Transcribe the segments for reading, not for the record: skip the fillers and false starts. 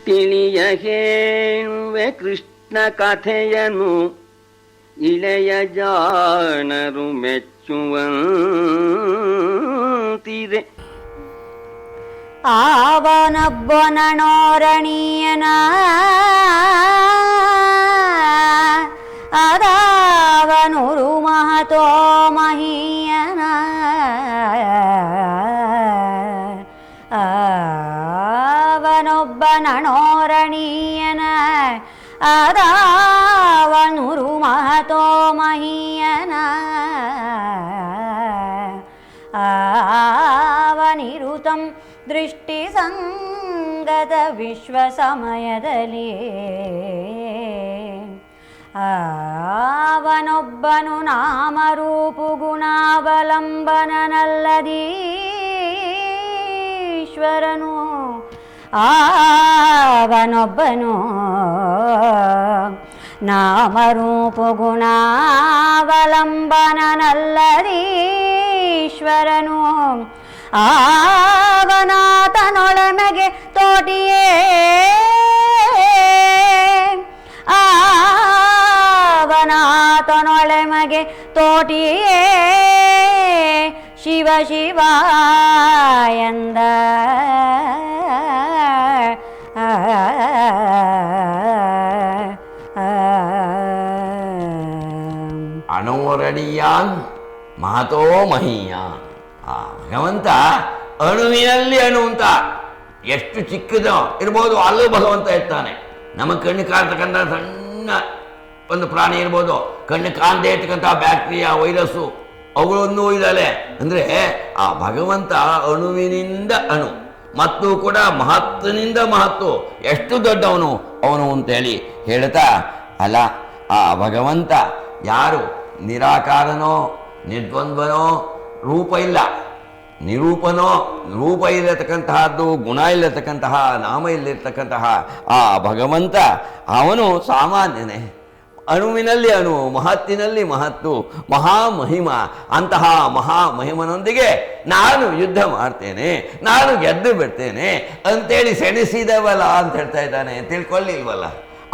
ತಿಳಿಯ ಹೇಳುವೆ ಕೃಷ್ಣ ಕಥೆಯನು ಇಳೆಯ ಜಾಣರು ಮೆಚ್ಚುವಂತಿದೆ. ಆವನೊಬ್ಬನಣೋರಣೀಯನ ಅದಾವನುರು ಮಹತೋ ಮಹೀಯನ ಅವನೊಬ್ಬನಣೋರಣೀಯನ ಅದಾವನುರು ಮಹತೋ ಮಹೀಯನ ಅವನಿರುತಂ ದೃಷ್ಟಿ ಸಂಗತ ವಿಶ್ವ ಸಮಯದಲ್ಲಿ ಅವನೊಬ್ಬನು ನಾಮರೂಪು ಗುಣಾವಲಂಬನನಲ್ಲದೀಶ್ವರನು ಅವನೊಬ್ಬನು ನಾಮರೂಪು ಗುಣಾವಲಂಬನನಲ್ಲದೀಶ್ವರನು ಆವನಾತನೊಳಮೆಗೆ ತೋಟಿಯೇ ಆವನಾತನೊಳಮೆಗೆ ತೋಟಿಯೇ ಶಿವ ಶಿವ ಎಂದ ಅಣೋರಣೀಯಾನ್ ಮಹತೋ ಮಹೀಯಾನ್. ಭಗವಂತ ಅಣುವಿನಲ್ಲಿ ಅಣು ಅಂತ ಎಷ್ಟು ಚಿಕ್ಕದೋ ಇರ್ಬೋದು, ಅಲ್ಲೂ ಭಗವಂತ ಇರ್ತಾನೆ. ನಮ್ಮ ಕಣ್ಣು ಕಾಣ್ತಕ್ಕಂಥ ಸಣ್ಣ ಒಂದು ಪ್ರಾಣಿ ಇರ್ಬೋದು, ಕಣ್ಣು ಕಾಣದೇ ಇರ್ತಕ್ಕಂಥ ಬ್ಯಾಕ್ಟೀರಿಯಾ, ವೈರಸ್ಸು, ಅವುಗಳನ್ನೂ ಇದ್ದಾಳೆ. ಅಂದರೆ ಆ ಭಗವಂತ ಅಣುವಿನಿಂದ ಅಣು ಮತ್ತು ಕೂಡ ಮಹತ್ವನಿಂದ ಮಹತ್ವ ಎಷ್ಟು ದೊಡ್ಡವನು ಅವನು ಅಂತೇಳಿ ಹೇಳ್ತಾ, ಅಲ್ಲ ಆ ಭಗವಂತ ಯಾರು ನಿರಾಕಾರನೋ ನಿರ್ದ್ವಂದ್ವನೋ, ರೂಪ ಇಲ್ಲ ನಿರೂಪನೋ, ರೂಪ ಇರತಕ್ಕಂತಹದ್ದು, ಗುಣ ಇಲ್ಲತಕ್ಕಂತಹ, ನಾಮ ಇಲ್ಲಿರ್ತಕ್ಕಂತಹ ಆ ಭಗವಂತ ಅವನು ಸಾಮಾನ್ಯನೇ. ಅಣುವಿನಲ್ಲಿ ಅಣು, ಮಹತ್ತಿನಲ್ಲಿ ಮಹತ್ತು, ಮಹಾಮಹಿಮ. ಅಂತಹ ಮಹಾಮಹಿಮನೊಂದಿಗೆ ನಾನು ಯುದ್ಧ ಮಾಡ್ತೇನೆ, ನಾನು ಗೆದ್ದು ಬಿಡ್ತೇನೆ ಅಂತೇಳಿ ಸೆಣಸಿದವಲ್ಲ ಅಂತ ಹೇಳ್ತಾ ಇದ್ದಾನೆ. ತಿಳ್ಕೊಳ್ಳಿಲ್ವಲ್ಲ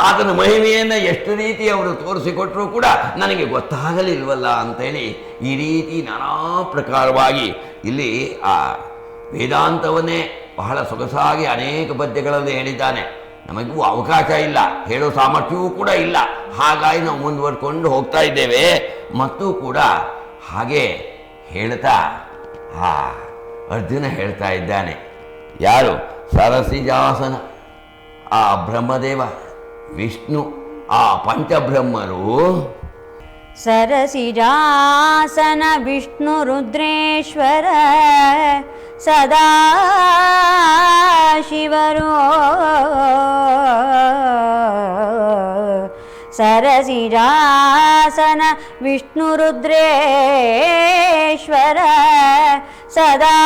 ಆತನ ಮಹಿಮೆಯನ್ನು ಎಷ್ಟು ರೀತಿ ಅವರು ತೋರಿಸಿಕೊಟ್ರೂ ಕೂಡ ನನಗೆ ಗೊತ್ತಾಗಲಿಲ್ವಲ್ಲ ಅಂತೇಳಿ ಈ ರೀತಿ ನಾನಾ ಪ್ರಕಾರವಾಗಿ ಇಲ್ಲಿ ಆ ವೇದಾಂತವನ್ನೇ ಬಹಳ ಸೊಗಸಾಗಿ ಅನೇಕ ಪದ್ಯಗಳಲ್ಲಿ ಹೇಳಿದ್ದಾನೆ. ನಮಗೂ ಅವಕಾಶ ಇಲ್ಲ, ಹೇಳೋ ಸಾಮರ್ಥ್ಯವೂ ಕೂಡ ಇಲ್ಲ. ಹಾಗಾಗಿ ನಾವು ಮುಂದುವರ್ಕೊಂಡು ಹೋಗ್ತಾ ಇದ್ದೇವೆ. ಮತ್ತು ಕೂಡ ಹಾಗೆ ಹೇಳ್ತಾ ಆ ಅರ್ಜುನ ಹೇಳ್ತಾ ಇದ್ದಾನೆ, ಯಾರು ಸರಸಿಜಾಸನ ಆ ಬ್ರಹ್ಮದೇವ, ವಿಷ್ಣು, ಆ ಪಂಚಬ್ರಹ್ಮರು, ಸರಸಿಜಾಸನ ವಿಷ್ಣು ರುದ್ರೇಶ್ವರ ಸದಾ ಶಿವರು, ಸರಸಿಜಾಸನ ವಿಷ್ಣು ರುದ್ರೇಶ್ವರ ಸದಾ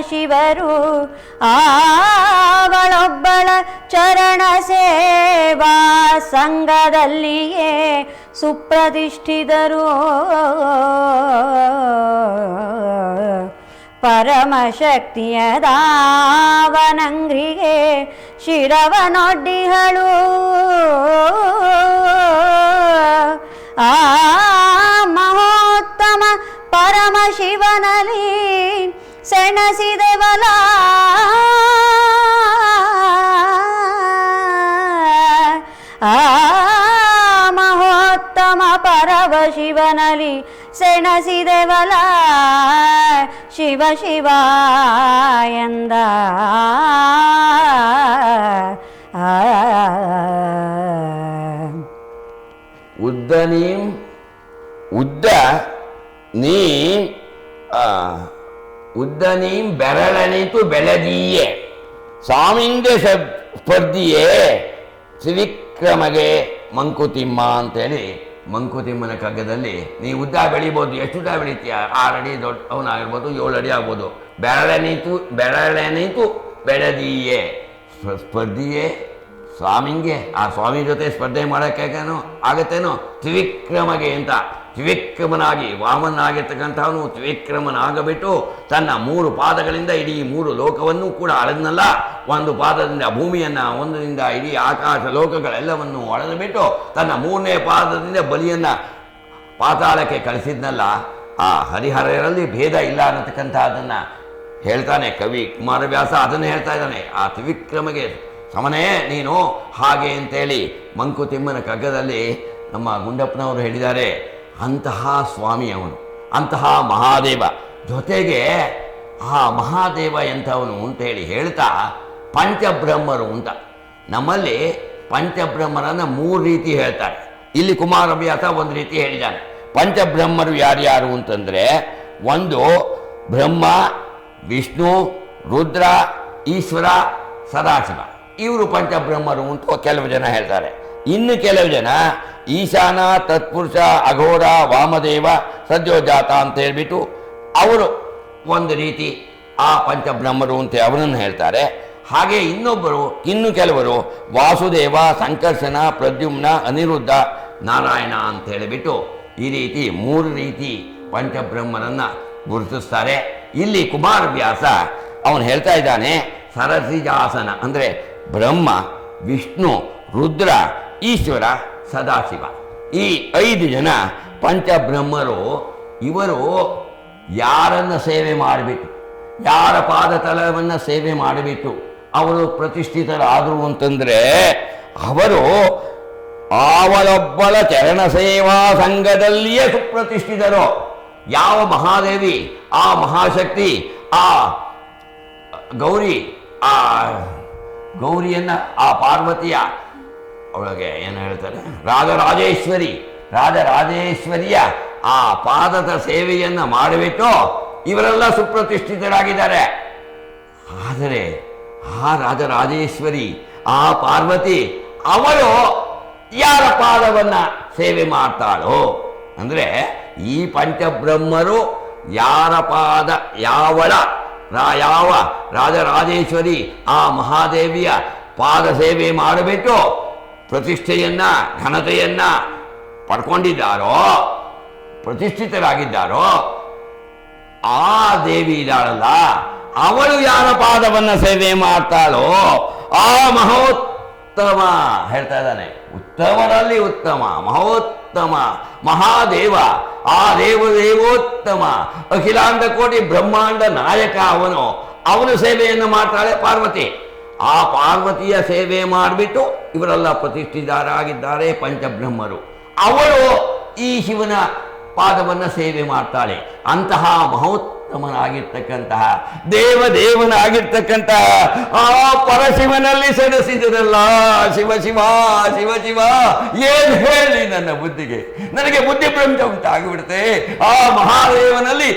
ಶಿವರು ಅವಳೊಬ್ಬಳ ಚರಣ ಸೇವಾ ಸಂಘದಲ್ಲಿಯೇ ಸುಪ್ರತಿಷ್ಠಿತರು. ಪರಮಶಕ್ತಿಯ ದಾವನಂಗ್ರಿಗೆ ಶಿರವನೊಡ್ಡಿಹಳು. ಆ ಮಹೋತ್ತಮ ಪರಮಶಿವನಲ್ಲಿ ಸೆಣಸಿದೆವಲ ಆ ಮಹೋತ್ತಮ ಪರಮಶಿವನಲ್ಲಿ ಸೆಣಸಿದೆವಲ ಶಿವ ಶಿವ ಎಂದ. ಉದ್ದ ನೀಂ ಬೆರಳನಿತು ಬೆಳೆದೀಯೇ ಸ್ವಾಮಿಂದೆ ಸ್ಪರ್ಧಿಯೇ ತ್ರಿವಿಕ್ರಮಗೆ ಮಂಕುತಿಮ್ಮ ಅಂತೇಳಿ ಮಂಕುತಿಮ್ಮನ ಕಗ್ಗದಲ್ಲಿ ನೀ ಉದ್ದ ಬೆಳಿಬೋದು. ಎಷ್ಟು ಉದ್ದ ಬೆಳಿತೀಯ? 6 ಅಡಿ ದೊಡ್ಡವನಾಗಿರ್ಬೋದು, 7 ಅಡಿ ಆಗ್ಬೋದು. ಬೆರಳೆನೀತು ಬೆಳೆದೀಯೇ ಸ್ಪರ್ಧಿಯೇ ಸ್ವಾಮಿಂಗೆ, ಆ ಸ್ವಾಮಿ ಜೊತೆ ಸ್ಪರ್ಧೆ ಮಾಡೋಕ್ಕೇನೋ ಆಗತ್ತೇನೋ ತ್ರಿವಿಕ್ರಮಗೆ ಅಂತ ತ್ರಿವಿಕ್ರಮನಾಗಿ ವಾಮನಾಗಿರ್ತಕ್ಕಂಥವನು ತ್ರಿವಿಕ್ರಮನಾಗಬಿಟ್ಟು ತನ್ನ 3 ಪಾದಗಳಿಂದ ಇಡೀ 3 ಲೋಕವನ್ನು ಕೂಡ ಅಳೆದ್ನಲ್ಲ. ಒಂದು ಪಾದದಿಂದ ಭೂಮಿಯನ್ನು, ಒಂದರಿಂದ ಇಡೀ ಆಕಾಶ ಲೋಕಗಳೆಲ್ಲವನ್ನು ಅಳೆದು ಬಿಟ್ಟು ತನ್ನ 3ನೇ ಪಾದದಿಂದ ಬಲಿಯನ್ನು ಪಾತಾಳಕ್ಕೆ ಕಳಿಸಿದ್ನಲ್ಲ. ಆ ಹರಿಹರರಲ್ಲಿ ಭೇದ ಇಲ್ಲ ಅನ್ನತಕ್ಕಂಥದ್ದನ್ನು ಹೇಳ್ತಾನೆ ಕವಿ ಕುಮಾರವ್ಯಾಸ. ಅದನ್ನು ಹೇಳ್ತಾ ಇದ್ದಾನೆ, ಆ ತ್ರಿವಿಕ್ರಮಗೆ ಸಮನೇ ನೀನು ಹಾಗೆ ಅಂತೇಳಿ ಮಂಕುತಿಮ್ಮನ ಕಗ್ಗದಲ್ಲಿ ನಮ್ಮ ಗುಂಡಪ್ಪನವರು ಹೇಳಿದ್ದಾರೆ. ಅಂತಹ ಸ್ವಾಮಿ ಅವನು, ಅಂತಹ ಮಹಾದೇವ. ಜೊತೆಗೆ ಆ ಮಹಾದೇವ ಎಂಥವನು ಅಂತೇಳಿ ಹೇಳ್ತಾ ಪಂಚಬ್ರಹ್ಮರು ಅಂತ. ನಮ್ಮಲ್ಲಿ ಪಂಚಬ್ರಹ್ಮರನ್ನು 3 ರೀತಿ ಹೇಳ್ತಾರೆ. ಇಲ್ಲಿ ಕುಮಾರವ್ಯಾಸ ಒಂದು ರೀತಿ ಹೇಳಿದ್ದಾನೆ. ಪಂಚಬ್ರಹ್ಮರು ಯಾರ್ಯಾರು ಅಂತಂದರೆ, ಒಂದು ಬ್ರಹ್ಮ, ವಿಷ್ಣು, ರುದ್ರ, ಈಶ್ವರ, ಸದಾಶಿವ. ಇವರು ಪಂಚಬ್ರಹ್ಮರು ಅಂತ ಕೆಲವು ಜನ ಹೇಳ್ತಾರೆ. ಇನ್ನು ಕೆಲವು ಜನ ಈಶಾನ, ತತ್ಪುರುಷ, ಅಘೋರ, ವಾಮದೇವ, ಸದ್ಯೋಜಾತ ಅಂತ ಹೇಳ್ಬಿಟ್ಟು ಅವರು ಒಂದು ರೀತಿ ಆ ಪಂಚಬ್ರಹ್ಮರು ಅಂತ ಅವರನ್ನು ಹೇಳ್ತಾರೆ. ಹಾಗೆ ಇನ್ನು ಕೆಲವರು ವಾಸುದೇವ, ಸಂಕರ್ಷಣ, ಪ್ರದ್ಯುಮ್ನ, ಅನಿರುದ್ಧ, ನಾರಾಯಣ ಅಂತ ಹೇಳಿಬಿಟ್ಟು ಈ ರೀತಿ 3 ರೀತಿ ಪಂಚಬ್ರಹ್ಮನನ್ನು ಗುರುತಿಸ್ತಾರೆ. ಇಲ್ಲಿ ಕುಮಾರವ್ಯಾಸ ಅವನು ಹೇಳ್ತಾ ಇದ್ದಾನೆ, ಸರಸಿಜಾಸನ ಅಂದರೆ ಬ್ರಹ್ಮ, ವಿಷ್ಣು, ರುದ್ರ, ಈಶ್ವರ, ಸದಾಶಿವ. ಈ 5 ಜನ ಪಂಚಬ್ರಹ್ಮರು. ಇವರು ಯಾರನ್ನು ಸೇವೆ ಮಾಡಿಬಿಟ್ಟು, ಯಾರ ಪಾದತಲವನ್ನು ಸೇವೆ ಮಾಡಿಬಿಟ್ಟು ಅವರು ಪ್ರತಿಷ್ಠಿತರಾದರು ಅಂತಂದರೆ, ಅವರು ಅವಳೊಬ್ಬಳ ಚರಣ ಸೇವಾ ಸಂಘದಲ್ಲಿಯೇ ಸುಪ್ರತಿಷ್ಠಿತರು. ಯಾವ ಮಹಾದೇವಿ, ಆ ಮಹಾಶಕ್ತಿ, ಆ ಗೌರಿಯನ್ನು, ಆ ಪಾರ್ವತಿಯ ಅವಳಿಗೆ ಏನು ಹೇಳ್ತಾರೆ, ರಾಜರಾಜೇಶ್ವರಿಯ ಆ ಪಾದದ ಸೇವೆಯನ್ನು ಮಾಡಿಬಿಟ್ಟು ಇವರೆಲ್ಲ ಸುಪ್ರತಿಷ್ಠಿತರಾಗಿದ್ದಾರೆ. ಆದರೆ ಆ ರಾಜರಾಜೇಶ್ವರಿ, ಆ ಪಾರ್ವತಿ, ಅವಳು ಯಾರ ಪಾದವನ್ನು ಸೇವೆ ಮಾಡ್ತಾಳೋ ಅಂದರೆ, ಈ ಪಂಚಬ್ರಹ್ಮರು ಯಾರ ಪಾದ, ಯಾವ ರಾಜರಾಜೇಶ್ವರಿ ಆ ಮಹಾದೇವಿಯ ಪಾದ ಸೇವೆ ಮಾಡಿಬಿಟ್ಟು ಪ್ರತಿಷ್ಠೆಯನ್ನು, ಘನತೆಯನ್ನು ಪಡ್ಕೊಂಡಿದ್ದಾರೋ, ಪ್ರತಿಷ್ಠಿತರಾಗಿದ್ದಾರೋ, ಆ ದೇವಿ ಇದ್ದಾಳಲ್ಲ, ಅವಳು ಯಾರ ಪಾದವನ್ನು ಸೇವೆ ಮಾಡ್ತಾಳೋ ಆ ಮಹೋತ್ತಮ, ಹೇಳ್ತಾ ಇದ್ದಾನೆ, ಉತ್ತಮರಲ್ಲಿ ಉತ್ತಮ, ಮಹೋತ್ತಮ ಮಹಾದೇವ, ಆ ದೇವೋತ್ತಮ, ಅಖಿಲಾಂಡ ಕೋಟಿ ಬ್ರಹ್ಮಾಂಡ ನಾಯಕ ಅವನು ಸೇವೆಯನ್ನು ಮಾಡ್ತಾಳೆ ಪಾರ್ವತಿ. ಆ ಪಾರ್ವತಿಯ ಸೇವೆ ಮಾಡಿಬಿಟ್ಟು ಇವರೆಲ್ಲ ಪ್ರತಿಷ್ಠಿತರಾಗಿದ್ದಾರೆ ಪಂಚಬ್ರಹ್ಮರು. ಅವಳು ಈ ಶಿವನ ಪಾದವನ್ನು ಸೇವೆ ಮಾಡ್ತಾಳೆ. ಅಂತಹ ಮಹೋತ್ತಮನಾಗಿರ್ತಕ್ಕಂತಹ ದೇವನಾಗಿರ್ತಕ್ಕಂತಹ ಆ ಪರಶಿವನಲ್ಲಿ ಸೆಣಸಿದರಲ್ಲ, ಶಿವ ಶಿವ ಶಿವ ಶಿವ. ಏನು ಹೇಳಿ ನನ್ನ ಬುದ್ಧಿಗೆ, ನನಗೆ ಬುದ್ಧಿಭ್ರಂಶ ಉಂಟಾಗಿಬಿಡುತ್ತೆ. ಆ ಮಹಾದೇವನಲ್ಲಿ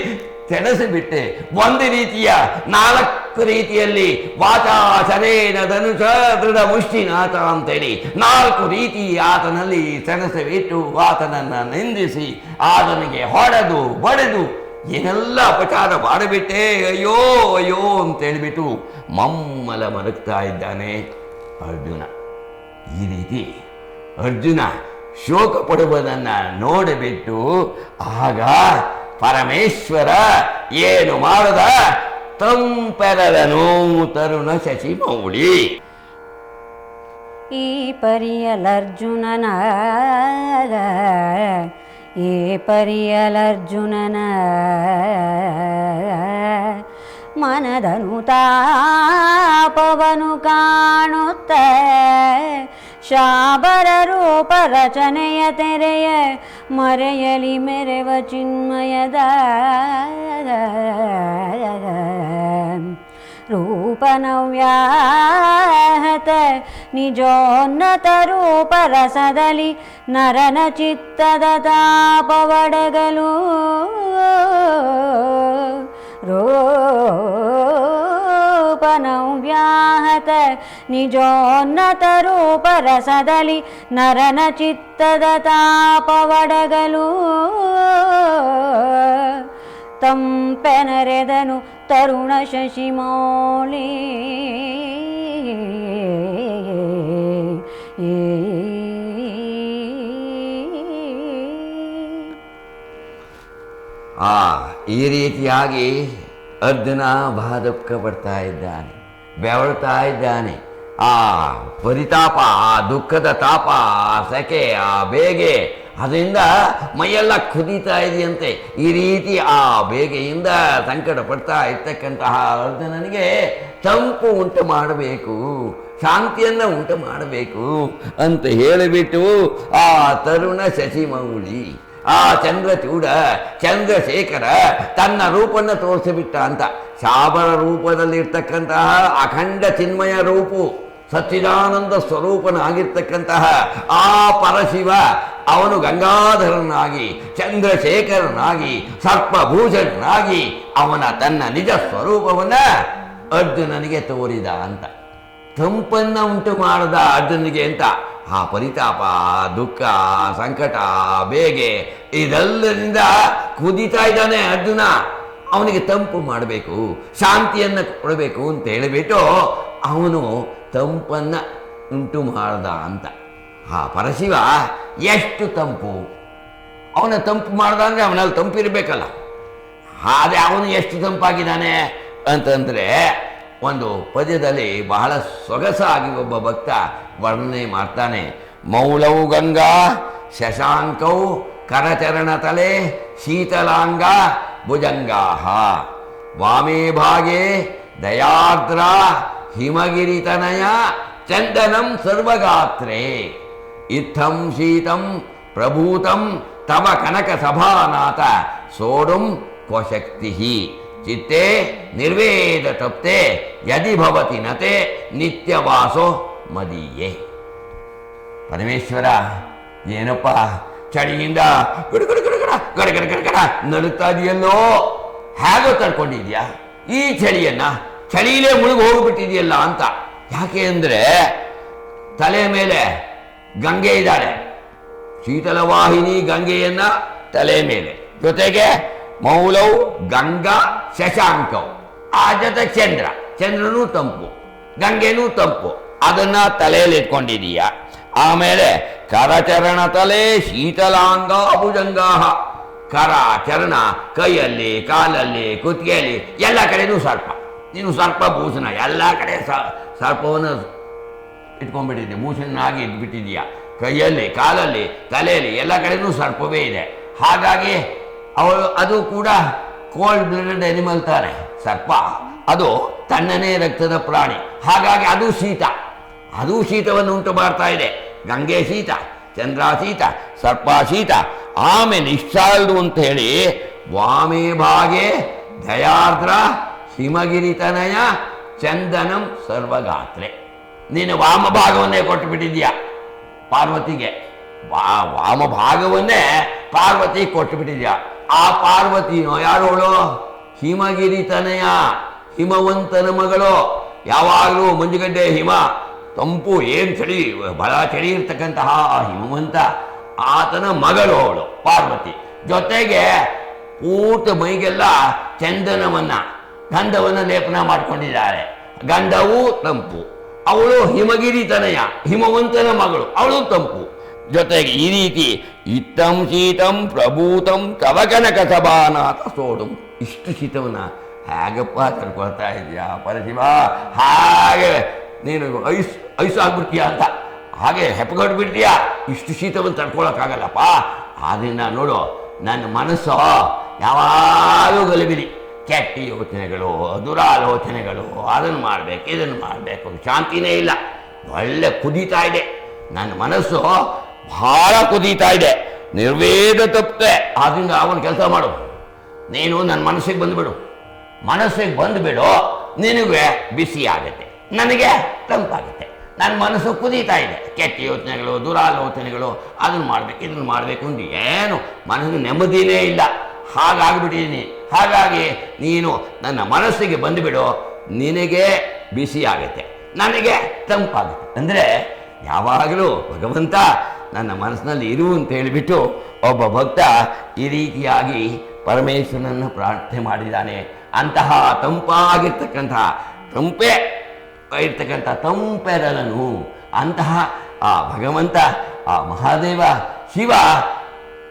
ಸೆಣಸಿಬಿಟ್ಟೆ. ಒಂದು ರೀತಿಯ 4 ರೀತಿಯಲ್ಲಿ ವಾಚಾ ಶರೇಣ ಧನುಷ ದೃಢ ಮುಷ್ಟಿನಾಥ ಅಂತೇಳಿ 4 ರೀತಿ ಆತನಲ್ಲಿ ಸೆಣಸಬಿಟ್ಟು ಆತನನ್ನು ನಿಂದಿಸಿ ಆತನಿಗೆ ಹೊಡೆದು ಬಡೆದು ಏನೆಲ್ಲ ಅಪಚಾರ ಮಾಡಿಬಿಟ್ಟೆ. ಅಯ್ಯೋ ಅಯ್ಯೋ ಅಂತೇಳಿಬಿಟ್ಟು ಮಮ್ಮಲ ಮರುಗ್ತಾ ಇದ್ದಾನೆ ಅರ್ಜುನ. ಈ ರೀತಿ ಅರ್ಜುನ ಶೋಕ ಪಡುವುದನ್ನು ನೋಡಿಬಿಟ್ಟು ಆಗ ಪರಮೇಶ್ವರ ಏನು ಮಾಡದ, ತಂಪೆರದನು ತರುಣ ಶಶಿಮೌಳಿ. ಈ ಪರಿಯಲರ್ಜುನನ ಮನದನುತಾಪವನು ಕಾಣುತ್ತ ಶಾಬರ ರೂಪ ರಚನೆಯ ತೆರೆಯ ಮರೆಯಲಿ ಮೆರೆವ ಚಿನ್ಮಯದ ರೂಪನವ್ಯಾಹತ ನಿಜೋನ್ನತ ರೂಪ ರಸದಲ್ಲಿ ನರನ ಚಿತ್ತದ ತಾಪವಡಗಲು ರೂಪನವ್ಯಾಹತ ನಿಜೋನ್ನತ ರೂಪ ರಸದಲ್ಲಿ ನರನ ಚಿತ್ತದ ತಾಪವಡಗಲು ತಂಪೆನರೆದನು ತರುಣ ಶಶಿಮೌಳಿ. ಈ ರೀತಿಯಾಗಿ ಅರ್ಜುನ ಬಹಳ ದುಃಖ ಪಡ್ತಾ ಇದ್ದಾನೆ, ಬೆವಳ್ತಾ ಇದ್ದಾನೆ. ಆ ಪರಿತಾಪ, ಆ ದುಃಖದ ತಾಪ, ಆ ಸೆಕೆ, ಆ ಬೇಗೆ, ಅದರಿಂದ ಮೈಯೆಲ್ಲ ಕುದೀತಾ ಇದೆಯಂತೆ. ಈ ರೀತಿ ಆ ಬೇಗೆಯಿಂದ ಸಂಕಟ ಪಡ್ತಾ ಇರ್ತಕ್ಕಂತಹ ಅರ್ಜುನನಿಗೆ ತಂಪು ಉಂಟು ಮಾಡಬೇಕು, ಶಾಂತಿಯನ್ನು ಉಂಟು ಮಾಡಬೇಕು ಅಂತ ಹೇಳಿಬಿಟ್ಟು ಆ ತರುಣ ಶಶಿಮೌಳಿ, ಆ ಚಂದ್ರಚೂಡ ಚಂದ್ರಶೇಖರ ತನ್ನ ರೂಪನ್ನು ತೋರಿಸಿಬಿಟ್ಟ ಅಂತ. ಶಾಬರ ರೂಪದಲ್ಲಿರ್ತಕ್ಕಂತಹ ಅಖಂಡ ಚಿನ್ಮಯ ರೂಪು, ಸಚ್ಚಿದಾನಂದ ಸ್ವರೂಪನಾಗಿರ್ತಕ್ಕಂತಹ ಆ ಪರಶಿವ ಅವನು ಗಂಗಾಧರನಾಗಿ, ಚಂದ್ರಶೇಖರನಾಗಿ, ಸರ್ಪಭೂಷಣನಾಗಿ ಅವನ ತನ್ನ ನಿಜ ಸ್ವರೂಪವನ್ನು ಅರ್ಜುನನಿಗೆ ತೋರಿದ ಅಂತ. ತಂಪನ್ನು ಉಂಟು ಮಾಡದ ಅರ್ಜುನಿಗೆ ಅಂತ ಆ ಪರಿತಾಪ, ದುಃಖ, ಸಂಕಟ, ಬೇಗೆ ಇದೆಲ್ಲರಿಂದ ಕುದೀತಾ ಇದ್ದಾನೆ ಅರ್ಜುನ. ಅವನಿಗೆ ತಂಪು ಮಾಡಬೇಕು, ಶಾಂತಿಯನ್ನು ಕೊಡಬೇಕು ಅಂತ ಹೇಳಿಬಿಟ್ಟು ಅವನು ತಂಪನ್ನು ಉಂಟು ಮಾಡ್ದ ಅಂತ. ಆ ಪರಶಿವ ಎಷ್ಟು ತಂಪು, ಅವನ ತಂಪು ಮಾಡ್ದ ಅಂದರೆ ಅವನಲ್ಲಿ ತಂಪಿರಬೇಕಲ್ಲ. ಆದರೆ ಅವನು ಎಷ್ಟು ತಂಪಾಗಿದ್ದಾನೆ ಅಂತಂದರೆ ಒಂದು ಪದ್ಯದಲ್ಲಿ ಬಹಳ ಸೊಗಸಾಗಿ ಒಬ್ಬ ಭಕ್ತ ವರ್ಣನೆ ಮಾಡ್ತಾನೆ. ಮೌಳವು ಗಂಗಾ ಶಶಾಂಕೌ ಕರಚರಣ ತಲೆ ಶೀತಲಾಂಗ ಭುಜಂಗಾಹ ವಾಮೇ ಭಾಗೆ ದಯಾರ್ದ್ರ ಹಿಮಗಿರಿತನಯ ಚಂದನಂ ಸರ್ವಗಾತ್ರೇ ಇತ್ತಂ ಶೀತಂ ಪ್ರಭೂತಂ ತವ ಕನಕ ಸಭಾನಾಥ ಸೋಡುಂ ಕ್ವಶಕ್ತಿ ಚಿತ್ತೇ ನಿರ್ವೇದ ತಪ್ತೆ ಯದಿ ಭವತಿ ನತೆ ನಿತ್ಯವಾಸೋ ಮದೀಯೇ. ಪರಮೇಶ್ವರ, ಏನಪ್ಪ ಚಳಿಯಿಂದ ಗಡಗಡ ನಡುತ್ತಾ ಇದೆಯಲ್ಲೋ, ಹೇಗೋ ತಡ್ಕೊಂಡಿದ್ಯಾ ಈ ಚಳಿಯನ್ನ? ಚಳಿಲೇ ಮುಳುಗಿ ಹೋಗ್ಬಿಟ್ಟಿದೆಯಲ್ಲ ಅಂತ. ಯಾಕೆ ಅಂದರೆ ತಲೆ ಮೇಲೆ ಗಂಗೆ ಇದ್ದಾಳೆ, ಶೀತಲವಾಹಿನಿ ಗಂಗೆಯನ್ನ ತಲೆ ಮೇಲೆ, ಜೊತೆಗೆ ಮೌಲವು ಗಂಗಾ ಶಶಾಂಕವು, ಆ ಜೊತೆ ಚಂದ್ರನೂ ತಂಪು, ಗಂಗೆನೂ ತಂಪು, ಅದನ್ನ ತಲೆಯಲ್ಲಿ ಇಟ್ಕೊಂಡಿದೀಯ. ಆಮೇಲೆ ಕರಚರಣ ತಲೆ ಶೀತಲಾಂಗ ಭುಜಂಗಾಹ, ಕರ ಚರಣ ಕೈಯಲ್ಲಿ, ಕಾಲಲ್ಲಿ, ಕುತ್ತಿಗೆಯಲ್ಲಿ ಎಲ್ಲ ಕಡೆನೂ ಸರ್ಪ. ನೀನು ಸರ್ಪಭೂಷಣ, ಎಲ್ಲ ಕಡೆ ಸರ್ಪವನ್ನು ಇಟ್ಕೊಂಡ್ಬಿಟ್ಟಿದ್ದೆ, ಭೂಷಣನಾಗಿ ಇಟ್ಬಿಟ್ಟಿದೀಯ. ಕೈಯಲ್ಲಿ, ಕಾಲಲ್ಲಿ, ತಲೆಯಲ್ಲಿ ಎಲ್ಲ ಕಡೆನೂ ಸರ್ಪವೇ ಇದೆ. ಹಾಗಾಗಿ ಅದು ಕೂಡ ಕೋಲ್ಡ್ ಬ್ಲಡೆಡ್ ಅನಿಮಲ್ ತಾನೆ ಸರ್ಪ, ಅದು ತಣ್ಣನೇ ರಕ್ತದ ಪ್ರಾಣಿ. ಹಾಗಾಗಿ ಅದು ಶೀತವನ್ನು ಉಂಟು ಮಾಡ್ತಾ ಇದೆ. ಗಂಗೆ ಶೀತ, ಚಂದ್ರ ಶೀತ, ಸರ್ಪ ಶೀತ. ಆಮೇಲೆ ಇಷ್ಟಾಲ್ದು ಅಂತ ಹೇಳಿ ವಾಮೇ ಭಾಗೆ ದಯಾರ್ದ್ರ ಹಿಮಗಿರಿತನಯ ಚಂದನಂ ಸರ್ವಗಾತ್ರೆ, ನೀನು ವಾಮಭಾಗವನ್ನೇ ಕೊಟ್ಟು ಬಿಟ್ಟಿದ್ದೀಯ ಪಾರ್ವತಿಗೆ. ವಾಮಭಾಗವನ್ನೇ ಪಾರ್ವತಿ ಕೊಟ್ಟು ಬಿಟ್ಟಿದ್ಯಾ. ಆ ಪಾರ್ವತಿನೋ ಯಾರೋಳು? ಹಿಮಗಿರಿತನಯ, ಹಿಮವಂತನ ಮಗಳು. ಯಾವಾಗಲೂ ಮಂಜುಗಡ್ಡೆ ಹಿಮ, ತಂಪು, ಏನು ಚಳಿ, ಬಹಳ ಚಳಿ ಇರ್ತಕ್ಕಂತಹ ಹಿಮವಂತ, ಆತನ ಮಗಳು ಅವಳು ಪಾರ್ವತಿ. ಜೊತೆಗೆ ಪೂರ್ತಿ ಮೈಗೆಲ್ಲ ಚಂದನವನ್ನ, ಗಂಧವನ್ನು ಲೇಪನ ಮಾಡ್ಕೊಂಡಿದ್ದಾರೆ. ಗಂಧವೂ ತಂಪು. ಅವಳು ಹಿಮಗಿರಿತನಯ, ಹಿಮವಂತನ ಮಗಳು, ಅವಳು ತಂಪು. ಜೊತೆಗೆ ಈ ರೀತಿ ಇತ್ತಂ ಶೀತಂ ಪ್ರಭೂತಂ ತವ ಕನಕ ಸಭಾನಾಥ ಸೋಡುಂ. ಇಷ್ಟು ಶೀತವನ್ನ ಹೇಗಪ್ಪ ತಡ್ಕೊಳ್ತಾ ಇದೆಯಾ ಪರಶಿವ? ಹಾಗೆ ನೀನು ಐಸು ಆಗ್ಬಿಡ್ತೀಯ ಅಂತ ಹಾಗೆ ಹೆಪ್ಪಗಟ್ಬಿಡ್ತೀಯ. ಇಷ್ಟು ಶೀತವನ್ನು ತಡ್ಕೊಳಕ್ಕಾಗಲ್ಲಪ್ಪ. ಆದ್ದರಿಂದ ನೋಡು, ನನ್ನ ಮನಸ್ಸು ಯಾವಾಗಲೂ ಗಲಿಬಿಲಿ, ಕೆಟ್ಟ ಯೋಚನೆಗಳು, ದುರಾಲೋಚನೆಗಳು, ಅದನ್ನು ಮಾಡಬೇಕು, ಇದನ್ನು ಮಾಡಬೇಕು, ಶಾಂತಿನೇ ಇಲ್ಲ. ಒಳ್ಳೆ ಕುದೀತಾ ಇದೆ ನನ್ನ ಮನಸ್ಸು, ಬಹಳ ಕುದೀತಾ ಇದೆ, ನಿರ್ವೇದ ತಪ್ಪೆ. ಆದ್ದರಿಂದ ಅವನು ಕೆಲಸ ಮಾಡು, ನೀನು ನನ್ನ ಮನಸ್ಸಿಗೆ ಬಂದುಬಿಡು. ಮನಸ್ಸಿಗೆ ಬಂದುಬಿಡು, ನಿನಗೆ ಬಿಸಿ ಆಗುತ್ತೆ, ನನಗೆ ತಂಪಾಗುತ್ತೆ. ನನ್ನ ಮನಸ್ಸು ಕುದೀತಾ ಇದೆ, ಕೆಟ್ಟ ಯೋಚನೆಗಳು, ದುರಾಲೋಚನೆಗಳು, ಅದನ್ನು ಮಾಡಬೇಕು, ಇದನ್ನು ಮಾಡಬೇಕು ಅಂತ ಏನು ಮನಸ್ಸಿಗೆ ನೆಮ್ಮದಿನೇ ಇಲ್ಲ. ಹಾಗಾಗಿಬಿಟ್ಟಿದ್ದೀನಿ. ಹಾಗಾಗಿ ನೀನು ನನ್ನ ಮನಸ್ಸಿಗೆ ಬಂದುಬಿಡು, ನಿನಗೆ ಬಿಸಿ ಆಗುತ್ತೆ, ನನಗೆ ತಂಪಾಗುತ್ತೆ. ಅಂದರೆ ಯಾವಾಗಲೂ ಭಗವಂತ ನನ್ನ ಮನಸ್ಸಿನಲ್ಲಿ ಇರು ಅಂತ ಹೇಳಿಬಿಟ್ಟು ಒಬ್ಬ ಭಕ್ತ ಈ ರೀತಿಯಾಗಿ ಪರಮೇಶ್ವರನನ್ನು ಪ್ರಾರ್ಥನೆ ಮಾಡಿದ್ದಾನೆ. ಅಂತಹ ತಂಪಾಗಿರ್ತಕ್ಕಂತಹ ತಂಪೆರಲನು ಅಂತಹ ಆ ಭಗವಂತ, ಆ ಮಹಾದೇವ ಶಿವ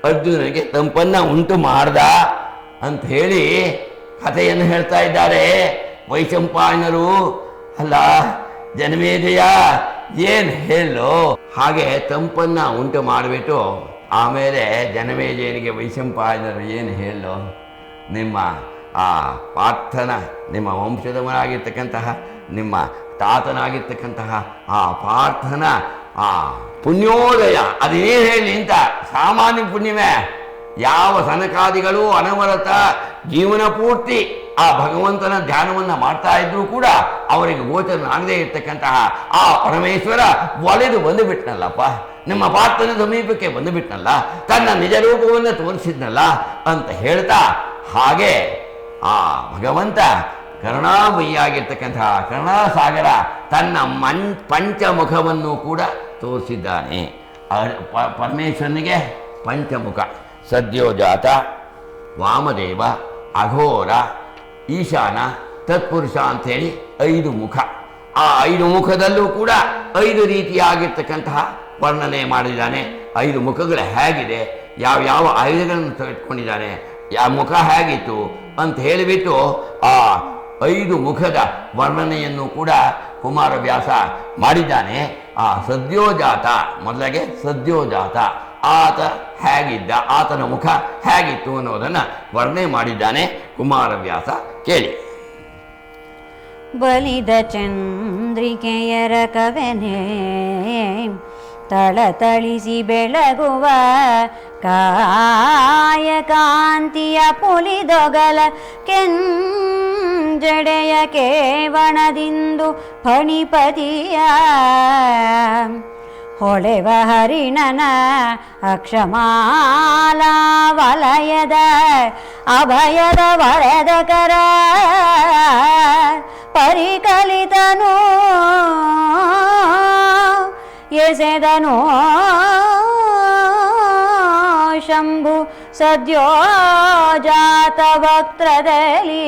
ಅರ್ಜುನನಿಗೆ ತಂಪನ್ನು ಉಂಟು ಮಾಡ್ದ. ಅಂತ ಹೇಳಿ ಕಥೆಯನ್ನು ಹೇಳ್ತಾ ಇದ್ದಾರೆ ವೈಶಂಪಾಯನರು. ಅಲ್ಲ ಜನಮೇಜಯ ಏನು ಹೇಳು? ಹಾಗೆ ತಂಪನ್ನ ಉಂಟು ಮಾಡಿಬಿಟ್ಟು ಆಮೇಲೆ ಜನಮೇಜಯನಿಗೆ ವೈಶಂಪಾಯನರು ಏನು ಹೇಳು? ನಿಮ್ಮ ಆ ಪಾರ್ಥನ, ನಿಮ್ಮ ವಂಶದವನಾಗಿರ್ತಕ್ಕಂತಹ, ನಿಮ್ಮ ತಾತನಾಗಿರ್ತಕ್ಕಂತಹ ಆ ಪಾರ್ಥನ ಆ ಪುಣ್ಯೋದಯ ಅದೇನು ಹೇಳಿ ಅಂತ. ಸಾಮಾನ್ಯ ಪುಣ್ಯವೇ? ಯಾವ ಸನಕಾದಿಗಳು ಅನವರತ ಜೀವನ ಪೂರ್ತಿ ಆ ಭಗವಂತನ ಧ್ಯಾನವನ್ನು ಮಾಡ್ತಾ ಇದ್ರು ಕೂಡ ಅವರಿಗೆ ಗೋಚರನಾಗದೇ ಇರ್ತಕ್ಕಂತಹ ಆ ಪರಮೇಶ್ವರ ಒಲೆದು ಬಂದುಬಿಟ್ನಲ್ಲಪ್ಪ, ನಿಮ್ಮ ಪಾರ್ಥನ ಸಮೀಪಕ್ಕೆ ಬಂದುಬಿಟ್ನಲ್ಲ, ತನ್ನ ನಿಜ ರೂಪವನ್ನು ತೋರಿಸಿದ್ನಲ್ಲ ಅಂತ ಹೇಳ್ತಾ, ಹಾಗೆ ಆ ಭಗವಂತ ಕರುಣಾಮಯಿಯಾಗಿರ್ತಕ್ಕಂತಹ ಕರುಣಾಸಾಗರ ತನ್ನ ಪಂಚಮುಖವನ್ನು ಕೂಡ ತೋರಿಸಿದ್ದಾನೆ. ಪರಮೇಶ್ವರನಿಗೆ ಪಂಚಮುಖ: ಸದ್ಯೋಜಾತ, ವಾಮದೇವ, ಅಘೋರ, ಈಶಾನ, ತತ್ಪುರುಷ ಅಂಥೇಳಿ 5 ಮುಖ. ಆ 5 ಮುಖದಲ್ಲೂ ಕೂಡ 5 ರೀತಿಯಾಗಿರ್ತಕ್ಕಂತಹ ವರ್ಣನೆ ಮಾಡಿದ್ದಾನೆ. 5 ಮುಖಗಳು ಹೇಗಿದೆ, ಯಾವ ಆಯುಧಗಳನ್ನು ತೆಗೆದುಕೊಂಡಿದ್ದಾನೆ, ಯಾವ ಮುಖ ಹೇಗಿತ್ತು ಅಂತ ಹೇಳಿಬಿಟ್ಟು ಆ 5 ಮುಖದ ವರ್ಣನೆಯನ್ನು ಕೂಡ ಕುಮಾರವ್ಯಾಸ ಮಾಡಿದ್ದಾನೆ. ಆ ಸದ್ಯೋಜಾತ, ಮೊದಲಿಗೆ ಸದ್ಯೋಜಾತ ಆತ ಹೇಗಿದ್ದ, ಆತನ ಮುಖ ಹೇಗಿತ್ತು ಅನ್ನೋದನ್ನು ವರ್ಣನೆ ಮಾಡಿದ್ದಾನೆ ಕುಮಾರವ್ಯಾಸ. ಕೇಳಿ. ಬಲಿದ ಚಂದ್ರಿಕೆಯರ ಕವೆನೆ ತಳತಳಿಸಿ ಬೆಳಗುವ ಕಾಯಕಾಂತಿಯ ಪುಲಿದೊಗಲ ಕೆಂಜಡೆಯ ಕೇವಣದಿಂದು ಫಣಿಪತಿಯ ಹೊಳೆವ ಹರಿಣನ ಅಕ್ಷಮಾಲಾ ವಲಯದ ಅಭಯದ ವರದ ಕರ ಪರಿಕಲಿತನು ಎಸೆದನು ಶಂಭು ಸದ್ಯೋಜಾತ ವಕ್ತ್ರದಲ್ಲಿ.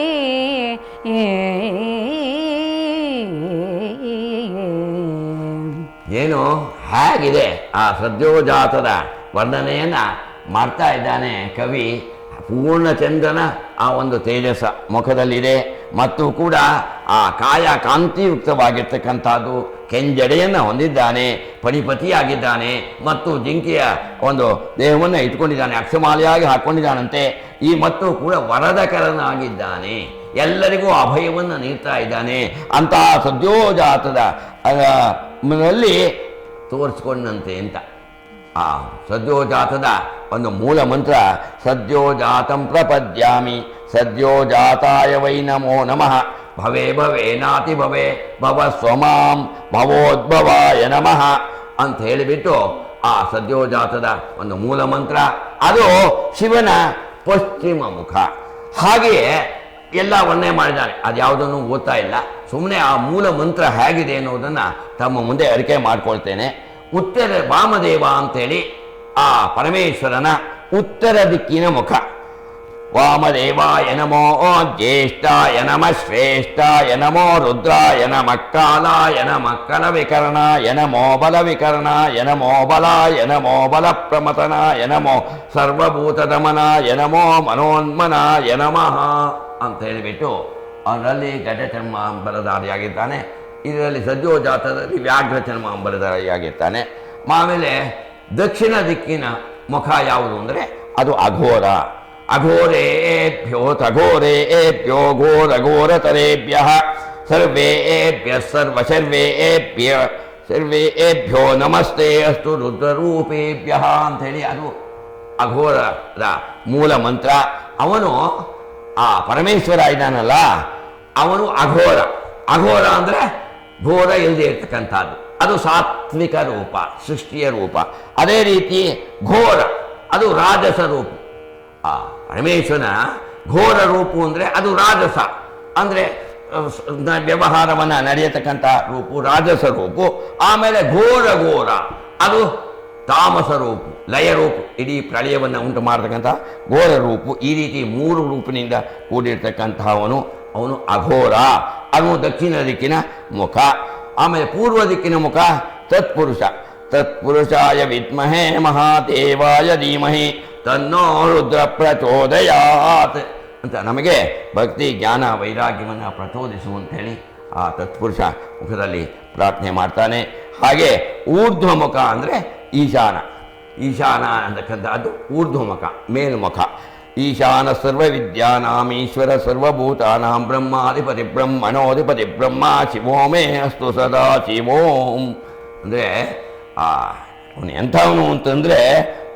ಏನು ಹೇಗಿದೆ ಆ ಸದ್ಯೋಜಾತದ ವರ್ಣನೆಯನ್ನು ಮಾಡ್ತಾ ಇದ್ದಾನೆ ಕವಿ. ಪೂರ್ಣಚಂದ್ರನ ಆ ಒಂದು ತೇಜಸ್ಸ ಮುಖದಲ್ಲಿದೆ, ಮತ್ತು ಕೂಡ ಆ ಕಾಯ ಕಾಂತಿಯುಕ್ತವಾಗಿರ್ತಕ್ಕಂಥದ್ದು, ಕೆಂಜಡೆಯನ್ನು ಹೊಂದಿದ್ದಾನೆ, ಫಣಿಪತಿಯಾಗಿದ್ದಾನೆ, ಮತ್ತು ಜಿಂಕೆಯ ಒಂದು ದೇಹವನ್ನು ಇಟ್ಕೊಂಡಿದ್ದಾನೆ, ಅಕ್ಷಮಾಲೆಯಾಗಿ ಹಾಕ್ಕೊಂಡಿದ್ದಾನಂತೆ. ಈ ಮತ್ತು ಕೂಡ ವರದಕರನಾಗಿದ್ದಾನೆ, ಎಲ್ಲರಿಗೂ ಅಭಯವನ್ನು ನೀಡ್ತಾ ಇದ್ದಾನೆ. ಅಂತಹ ಸದ್ಯೋಜಾತದ ನಲ್ಲಿ ತೋರಿಸ್ಕೊಂಡಂತೆ ಅಂತ. ಆ ಸದ್ಯೋಜಾತದ ಒಂದು ಮೂಲ ಮಂತ್ರ ಸದ್ಯೋಜಾತಂ ಪ್ರಪದ್ಯಾಮಿ ಸದ್ಯೋಜಾತಾಯ ವೈ ನಮೋ ನಮಃ ಭವೇ ಭವೇ ನಾತಿ ಭವೇ ಭವ ಸ್ವಮಾಂ ಭವೋದ್ಭವಾಯ ನಮಃ ಅಂತ ಹೇಳಿಬಿಟ್ಟು ಆ ಸದ್ಯೋಜಾತದ ಒಂದು ಮೂಲ ಮಂತ್ರ. ಅದು ಶಿವನ ಪಶ್ಚಿಮ ಮುಖ. ಹಾಗೆಯೇ ಎಲ್ಲ ವರ್ಣನೆ ಮಾಡಿದ್ದಾರೆ. ಅದು ಯಾವುದನ್ನು ಓದ್ತಾ ಇಲ್ಲ, ಸುಮ್ಮನೆ ಆ ಮೂಲ ಮಂತ್ರ ಹೇಗಿದೆ ಅನ್ನೋದನ್ನು ತಮ್ಮ ಮುಂದೆ ಅರಿಕೆ ಮಾಡ್ಕೊಳ್ತೇನೆ. ಉತ್ತರ ವಾಮದೇವ ಅಂತೇಳಿ ಆ ಪರಮೇಶ್ವರನ ಉತ್ತರ ದಿಕ್ಕಿನ ಮುಖ. ವಾಮದೇವಾಯ ನಮೋ ಜ್ಯೇಷ್ಠಾಯ ನಮಃ ಶ್ರೇಷ್ಠಾಯ ನಮೋ ರುದ್ರಾಯ ನಮಃ ಕಾಲಾಯ ನಮಃ ಕಲ ವಿಕರಣಾಯ ನಮೋ ಬಲ ವಿಕರಣಾಯ ನಮೋ ಬಲಾಯ ನಮೋ ಬಲ ಪ್ರಮತನಾಯ ನಮೋ ಸರ್ವಭೂತದಮನಾಯ ನಮೋ ಮನೋನ್ಮನಾಯ ನಮಃ ಅಂತ ಹೇಳಿಬಿಟ್ಟು ಅವರಲ್ಲಿ ಘಟಚರ್ಮಾಂಬರಧಾರಿಯಾಗಿದ್ದಾನೆ. ಇದರಲ್ಲಿ ಸದ್ಯೋಜಾತದಲ್ಲಿ ವ್ಯಾಘ್ರ ಚರ್ಮಾಂಬರಧಾರಿಯಾಗಿರ್ತಾನೆ. ಆಮೇಲೆ ದಕ್ಷಿಣ ದಿಕ್ಕಿನ ಮುಖ ಯಾವುದು ಅಂದರೆ ಅದು ಅಘೋರ. ಅಘೋರೇಭ್ಯೋ ಘೋರಘೋರತರೇಭ್ಯ ಸರ್ವೇಭ್ಯೋ ನಮಸ್ತೆ ಅಸ್ತು ರುದ್ರರೂಪೇಭ್ಯ ಅಂಥೇಳಿ ಅದು ಅಘೋರದ ಮೂಲ ಮಂತ್ರ. ಅವನು ಆ ಪರಮೇಶ್ವರ ಇದ್ದಾನಲ್ಲ, ಅವನು ಅಘೋರ. ಅಘೋರ ಅಂದರೆ ಘೋರ ಇಲ್ಲದೆ ಇರ್ತಕ್ಕಂಥದ್ದು, ಅದು ಸಾತ್ವಿಕ ರೂಪ, ಸೃಷ್ಟಿಯ ರೂಪ. ಅದೇ ರೀತಿ ಘೋರ ಅದು ರಾಜಸ ರೂಪ. ಆ ಪರಮೇಶ್ವರನ ಘೋರ ರೂಪು ಅಂದರೆ ಅದು ರಾಜಸ, ಅಂದರೆ ವ್ಯವಹಾರವನ್ನು ನಡೆಯತಕ್ಕಂಥ ರೂಪು ರಾಜಸ ರೂಪು. ಆಮೇಲೆ ಘೋರ ಅದು ತಾಮಸ ರೂಪು, ಲಯ ರೂಪು, ಇಡೀ ಪ್ರಳಯವನ್ನು ಉಂಟು ಮಾಡತಕ್ಕಂಥ ಘೋರ ರೂಪು. ಈ ರೀತಿ 3 ರೂಪಿನಿಂದ ಕೂಡಿರ್ತಕ್ಕಂಥವನು ಅವನು ಅಘೋರ. ಅವನು ದಕ್ಷಿಣ ದಿಕ್ಕಿನ ಮುಖ. ಆಮೇಲೆ ಪೂರ್ವ ದಿಕ್ಕಿನ ಮುಖ ತತ್ಪುರುಷ. ತತ್ಪುರುಷಾಯ ವಿದ್ಮಹೇ ಮಹಾದೇವಾಯ ಧೀಮಹಿ ತನ್ನೋ ರುದ್ರ ಪ್ರಚೋದಯಾತ್ ಅಂತ ನಮಗೆ ಭಕ್ತಿ ಜ್ಞಾನ ವೈರಾಗ್ಯವನ್ನು ಪ್ರಚೋದಿಸು ಅಂತೇಳಿ ಆ ತತ್ಪುರುಷ ಮುಖದಲ್ಲಿ ಪ್ರಾರ್ಥನೆ ಮಾಡ್ತಾನೆ. ಹಾಗೆ ಊರ್ಧ್ವಮುಖ ಅಂದರೆ ಈಶಾನ. ಈಶಾನ ಅಂತಕ್ಕಂಥದ್ದು ಊರ್ಧ್ವಮುಖ, ಮೇಲ್ಮುಖ. ಈಶಾನ ಸರ್ವವಿದ್ಯಾನಾಂ ಈಶ್ವರ ಸರ್ವಭೂತಾನಾಂ ಬ್ರಹ್ಮಾಧಿಪತಿ ಬ್ರಹ್ಮಣೋಧಿಪತಿ ಬ್ರಹ್ಮ ಶಿವೋ ಮೇ ಅಸ್ತು ಸದಾ ಶಿವೋಂ. ಅಂದರೆ ಅವನು ಎಂಥವನು ಅಂತಂದರೆ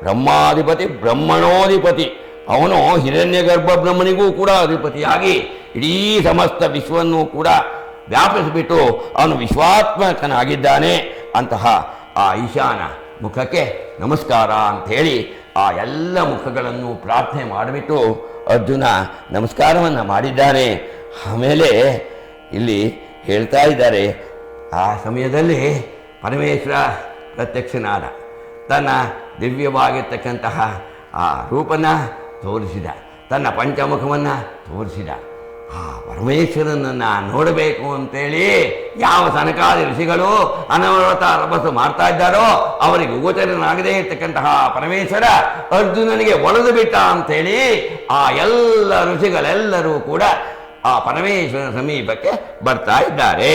ಬ್ರಹ್ಮಾಧಿಪತಿ ಬ್ರಹ್ಮಣೋಧಿಪತಿ. ಅವನು ಹಿರಣ್ಯ ಗರ್ಭ ಬ್ರಹ್ಮನಿಗೂ ಕೂಡ ಅಧಿಪತಿಯಾಗಿ ಇಡೀ ಸಮಸ್ತ ವಿಶ್ವವನ್ನು ಕೂಡ ವ್ಯಾಪಿಸಿಬಿಟ್ಟು ಅವನು ವಿಶ್ವಾತ್ಮಕನಾಗಿದ್ದಾನೆ. ಅಂತಹ ಆ ಈಶಾನ ಮುಖಕ್ಕೆ ನಮಸ್ಕಾರ ಅಂಥೇಳಿ ಆ ಎಲ್ಲ ಮುಖಗಳನ್ನು ಪ್ರಾರ್ಥನೆ ಮಾಡಿಬಿಟ್ಟು ಅರ್ಜುನ ನಮಸ್ಕಾರವನ್ನು ಮಾಡಿದ್ದಾನೆ. ಆಮೇಲೆ ಇಲ್ಲಿ ಹೇಳ್ತಾ ಇದ್ದಾರೆ, ಆ ಸಮಯದಲ್ಲಿ ಪರಮೇಶ್ವರ ಪ್ರತ್ಯಕ್ಷನಾದ, ತನ್ನ ದಿವ್ಯವಾಗಿರ್ತಕ್ಕಂತಹ ಆ ರೂಪನ ತೋರಿಸಿದ, ತನ್ನ ಪಂಚಮುಖವನ್ನು ತೋರಿಸಿದ. ಆ ಪರಮೇಶ್ವರನನ್ನು ನೋಡಬೇಕು ಅಂತೇಳಿ ಯಾವ ಸನಕಾದಿ ಋಷಿಗಳು ಅನವರತ ತಪಸ್ಸು ಮಾಡ್ತಾ ಇದ್ದಾರೋ ಅವರಿಗೆ ಗೋಚರನಾಗದೇ ಇರ್ತಕ್ಕಂತಹ ಪರಮೇಶ್ವರ ಅರ್ಜುನನಿಗೆ ಒಡೆದು ಬಿಟ್ಟ ಅಂಥೇಳಿ ಆ ಎಲ್ಲ ಋಷಿಗಳೆಲ್ಲರೂ ಕೂಡ ಆ ಪರಮೇಶ್ವರನ ಸಮೀಪಕ್ಕೆ ಬರ್ತಾ ಇದ್ದಾರೆ.